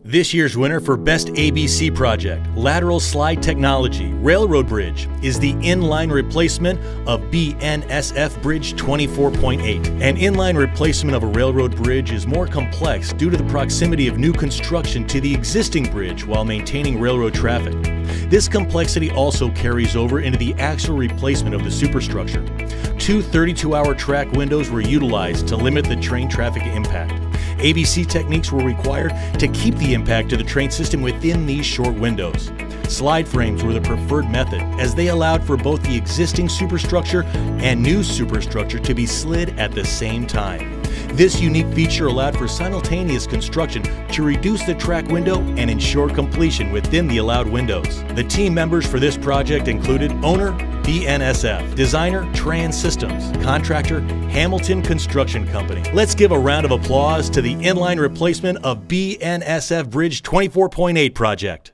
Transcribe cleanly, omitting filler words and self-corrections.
This year's winner for Best ABC Project, Lateral Slide Technology Railroad Bridge, is the inline replacement of BNSF Bridge 24.8. An inline replacement of a railroad bridge is more complex due to the proximity of new construction to the existing bridge while maintaining railroad traffic. This complexity also carries over into the actual replacement of the superstructure. Two 32-hour track windows were utilized to limit the train traffic impact. ABC techniques were required to keep the impact to the train system within these short windows. Slide frames were the preferred method, as they allowed for both the existing superstructure and new superstructure to be slid at the same time. This unique feature allowed for simultaneous construction to reduce the track window and ensure completion within the allowed windows. The team members for this project included owner, BNSF, designer, TranSystems, contractor, Hamilton Construction Company. Let's give a round of applause to the inline replacement of BNSF Bridge 24.8 project.